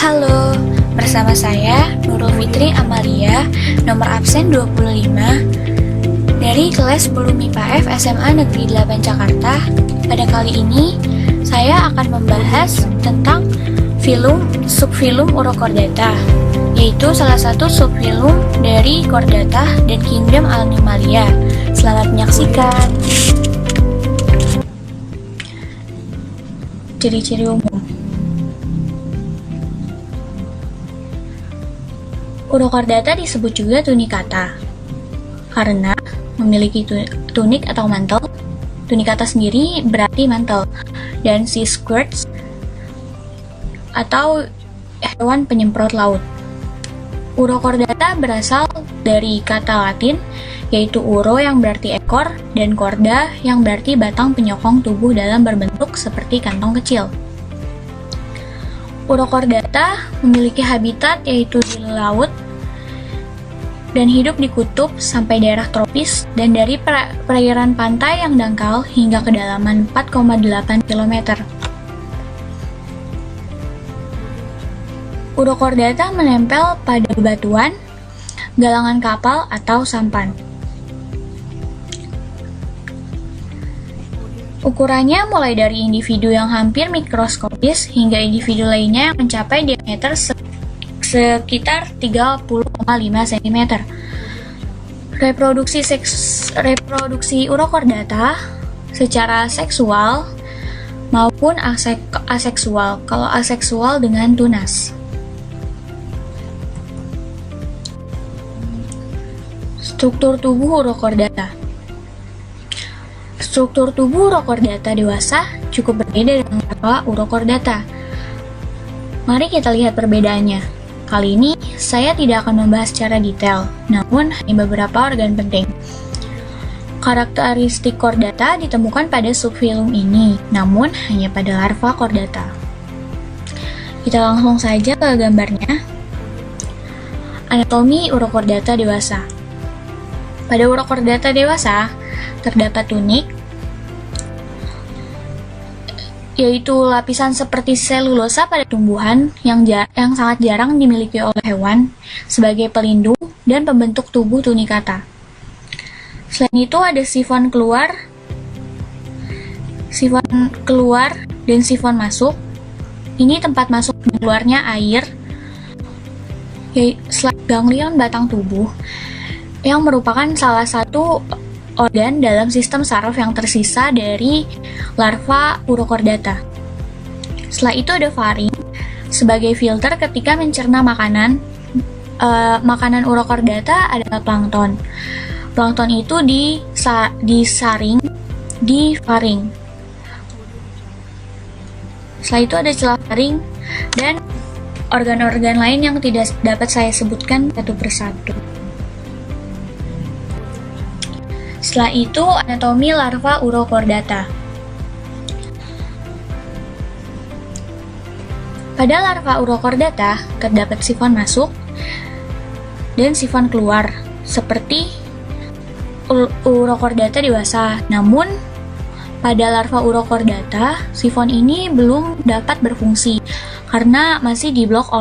Halo, bersama saya Nurul Fitri Amalia, nomor absen 25 dari kelas 10 MIPA F SMA Negeri 8 Jakarta. Pada kali ini, saya akan membahas tentang subfilum Urochordata, yaitu salah satu subfilum dari Chordata dan Kingdom Animalia. Selamat menyaksikan. Ciri-ciri umum Urochordata disebut juga tunicata karena memiliki tunik atau mantel. Tunicata sendiri berarti mantel, dan sea squirts atau hewan penyemprot laut. Urochordata berasal dari kata Latin, yaitu uro yang berarti ekor dan chorda yang berarti batang penyokong tubuh dalam berbentuk seperti kantong kecil. Urochordata memiliki habitat yaitu di laut dan hidup di kutub sampai daerah tropis dan dari perairan pantai yang dangkal hingga kedalaman 4,8 km. Urochordata menempel pada bebatuan, galangan kapal atau sampan. Ukurannya mulai dari individu yang hampir mikroskopis hingga individu lainnya yang mencapai diameter sekitar 30,5 cm. Reproduksi Urochordata secara seksual maupun aseksual, kalau aseksual dengan tunas. Struktur tubuh Urochordata. Struktur tubuh Urochordata dewasa cukup berbeda dengan larva Urochordata. Mari kita lihat perbedaannya. Kali ini, saya tidak akan membahas secara detail, namun hanya beberapa organ penting. Karakteristik chordata ditemukan pada subfilum ini, namun hanya pada larva chordata. Kita langsung saja ke gambarnya. Anatomi Urochordata dewasa. Pada Urochordata dewasa, terdapat tunik, yaitu lapisan seperti selulosa pada tumbuhan yang sangat jarang dimiliki oleh hewan sebagai pelindung dan pembentuk tubuh tunicata. Selain itu ada sifon keluar dan sifon masuk. Ini tempat masuk dan keluarnya air, yaitu ganglion batang tubuh yang merupakan salah satu organ dalam sistem saraf yang tersisa dari larva Urochordata. Setelah itu ada faring sebagai filter ketika mencerna makanan. Makanan Urochordata adalah plankton. Plankton itu disaring di faring. Setelah itu ada celah faring dan organ-organ lain yang tidak dapat saya sebutkan satu persatu. Setelah itu, anatomi larva Urochordata. Pada larva Urochordata, terdapat sifon masuk dan sifon keluar, seperti Urochordata dewasa. Namun, pada larva Urochordata, sifon ini belum dapat berfungsi, karena masih diblok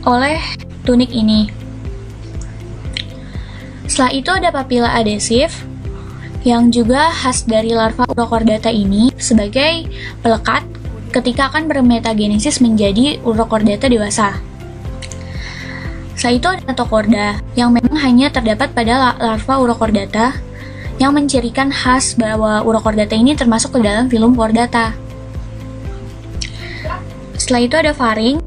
oleh tunik ini. Setelah itu ada papila adesif yang juga khas dari larva Urochordata ini sebagai pelekat ketika akan bermetagenesis menjadi Urochordata dewasa. Setelah itu ada notochorda yang memang hanya terdapat pada larva Urochordata yang mencirikan khas bahwa Urochordata ini termasuk ke dalam filum Chordata. Setelah itu ada faring,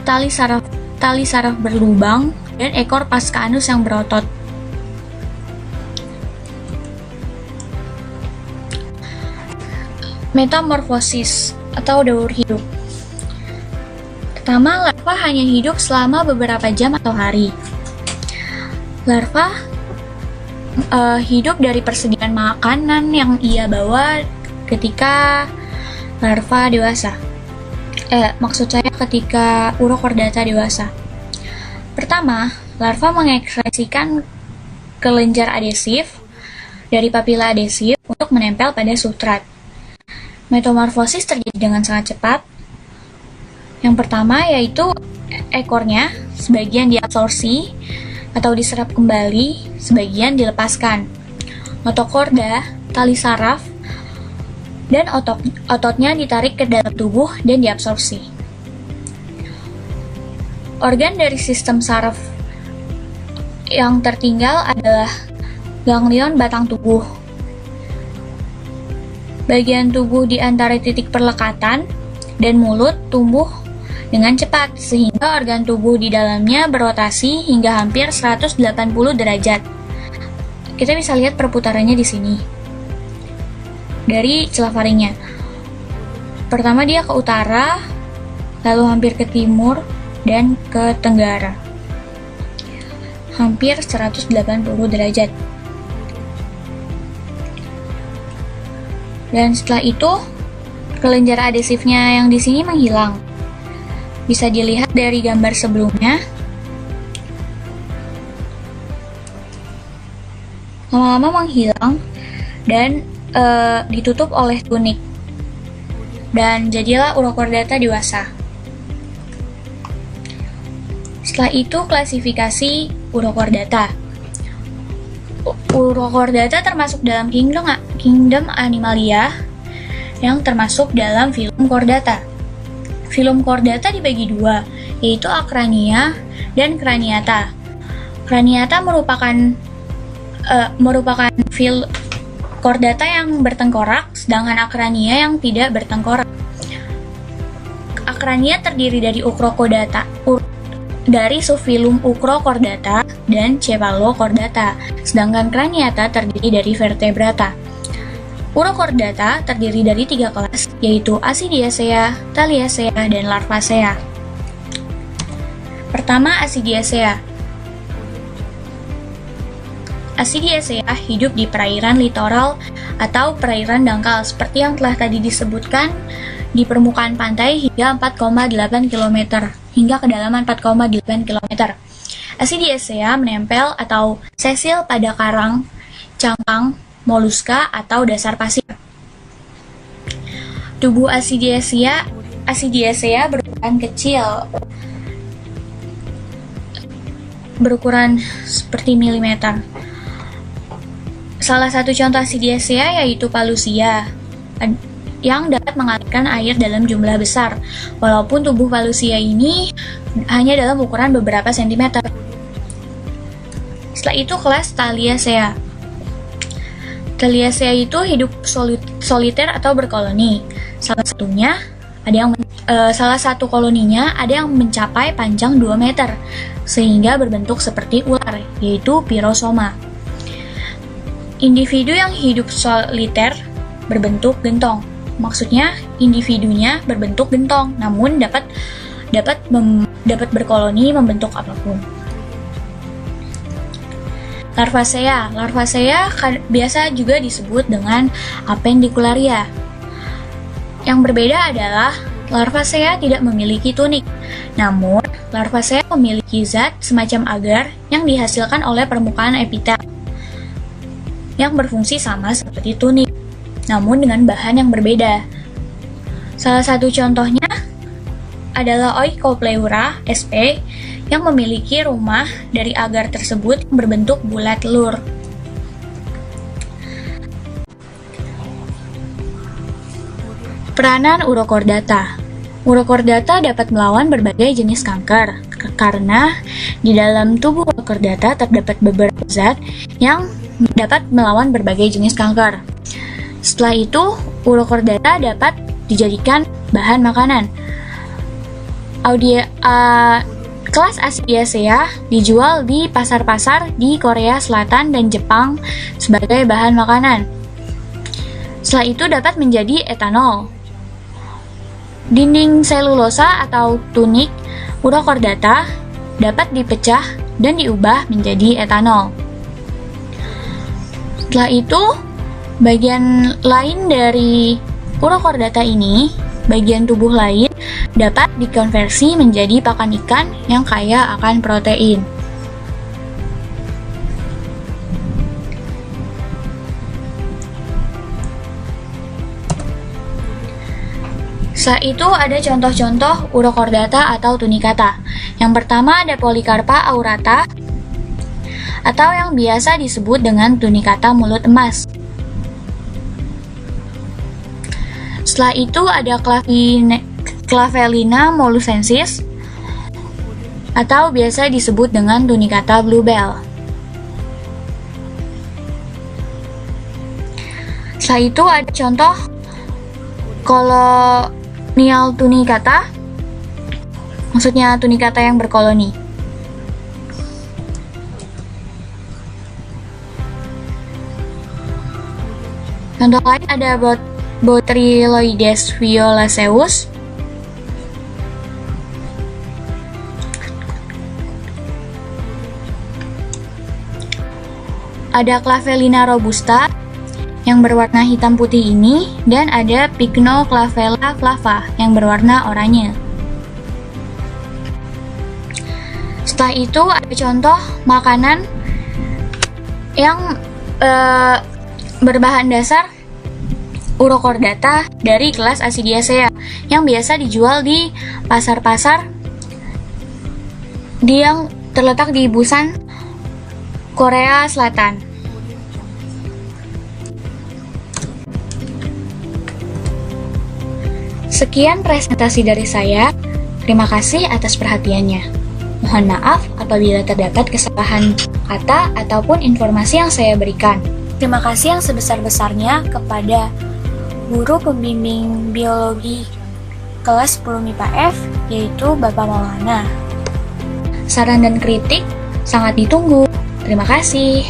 tali saraf berlubang, dan ekor pasca anus yang berotot. Metamorfosis atau daur hidup. Pertama, larva hanya hidup selama beberapa jam atau hari. Larva hidup dari persediaan makanan yang ia bawa ketika larva dewasa. Maksud saya ketika Urochordata dewasa. Pertama, larva mengekskresikan kelenjar adesif dari papila adesif untuk untuk menempel pada substrat. Metamorfosis terjadi dengan sangat cepat. Yang pertama yaitu ekornya, sebagian diabsorpsi atau diserap kembali, sebagian dilepaskan. Notokorda, tali saraf, dan ototnya ditarik ke dalam tubuh dan diabsorpsi. Organ dari sistem saraf yang tertinggal adalah ganglion batang tubuh. Bagian tubuh di antara titik perlekatan dan mulut tumbuh dengan cepat, sehingga organ tubuh di dalamnya berotasi hingga hampir 180 derajat. Kita bisa lihat perputarannya di sini. Dari celah faringnya. Pertama dia ke utara, lalu hampir ke timur, dan ke tenggara. Hampir 180 derajat. Dan setelah itu, kelenjar adesifnya yang di sini menghilang. Bisa dilihat dari gambar sebelumnya. Lama-lama menghilang dan ditutup oleh tunik. Dan jadilah urochordata dewasa. Setelah itu klasifikasi urochordata. Urochordata termasuk dalam kingdom Animalia yang termasuk dalam filum Chordata. Filum Chordata dibagi dua, yaitu Acrania dan Craniata. Craniata merupakan Chordata yang bertengkorak, sedangkan Acrania yang tidak bertengkorak. Acrania terdiri dari dari subfilum Uchrochordata dan Cephalochordata, sedangkan Craniata terdiri dari vertebrata. Urochordata terdiri dari 3 kelas, yaitu Acidiacea, Taliacea, dan Larvacea. Pertama, Acidiacea. Acidiacea hidup di perairan litoral atau perairan dangkal, seperti yang telah tadi disebutkan, di permukaan pantai hingga 4,8 km, hingga kedalaman 4,8 km. Acidiacea menempel atau sesil pada karang, cangkang, moluska, atau dasar pasir. Tubuh Acidiacea berukuran kecil, berukuran seperti milimeter. Salah satu contoh Acidiacea yaitu Palusia, yang dapat mengalirkan air dalam jumlah besar, walaupun tubuh Palusia ini hanya dalam ukuran beberapa sentimeter. Setelah itu kelas Taliacea. Taliacea itu hidup soliter atau berkoloni. Salah satu koloninya ada yang mencapai panjang 2 meter, sehingga berbentuk seperti ular, yaitu Pyrosoma. Individu yang hidup soliter berbentuk gentong. Maksudnya individunya berbentuk gentong, namun dapat berkoloni membentuk apapun. Larvacea biasa juga disebut dengan Apendicularia. Yang berbeda adalah Larvacea tidak memiliki tunik, namun Larvacea memiliki zat semacam agar yang dihasilkan oleh permukaan epitel yang berfungsi sama seperti tunik, namun dengan bahan yang berbeda. Salah satu contohnya adalah Oikopleura sp yang memiliki rumah dari agar tersebut yang berbentuk bulat telur. Peranan Urochordata. Urochordata dapat melawan berbagai jenis kanker karena di dalam tubuh Urochordata terdapat beberapa zat yang dapat melawan berbagai jenis kanker. Setelah itu, Urochordata dapat dijadikan bahan makanan. Kelas Acidiacea dijual di pasar-pasar di Korea Selatan dan Jepang sebagai bahan makanan. Setelah itu dapat menjadi etanol. Dinding selulosa atau tunik Urochordata dapat dipecah dan diubah menjadi etanol. Setelah itu, bagian lain dari Urochordata ini, bagian tubuh lain, dapat dikonversi menjadi pakan ikan yang kaya akan protein. Setelah itu ada contoh-contoh urochordata atau tunicata. Yang pertama ada Polycarpa aurata atau yang biasa disebut dengan tunicata mulut emas. Setelah itu ada Clavellina mollusensis atau biasa disebut dengan tunicata bluebell. Setelah itu ada contoh kolonial tunicata, maksudnya tunicata yang berkoloni. Contoh lain ada Botryloides violaceus, ada Clavellina robusta yang berwarna hitam putih ini, dan ada Pycnoclavella flava yang berwarna oranye. Setelah itu ada contoh makanan yang berbahan dasar urochordata dari kelas Acidiaceae yang biasa dijual di pasar-pasar yang terletak di Busan, Korea Selatan. Sekian presentasi dari saya. Terima kasih atas perhatiannya. Mohon maaf apabila terdapat kesalahan kata ataupun informasi yang saya berikan. Terima kasih yang sebesar-besarnya kepada guru pembimbing biologi kelas 10 MIPA F, yaitu Bapak Maulana. Saran dan kritik sangat ditunggu. Terima kasih.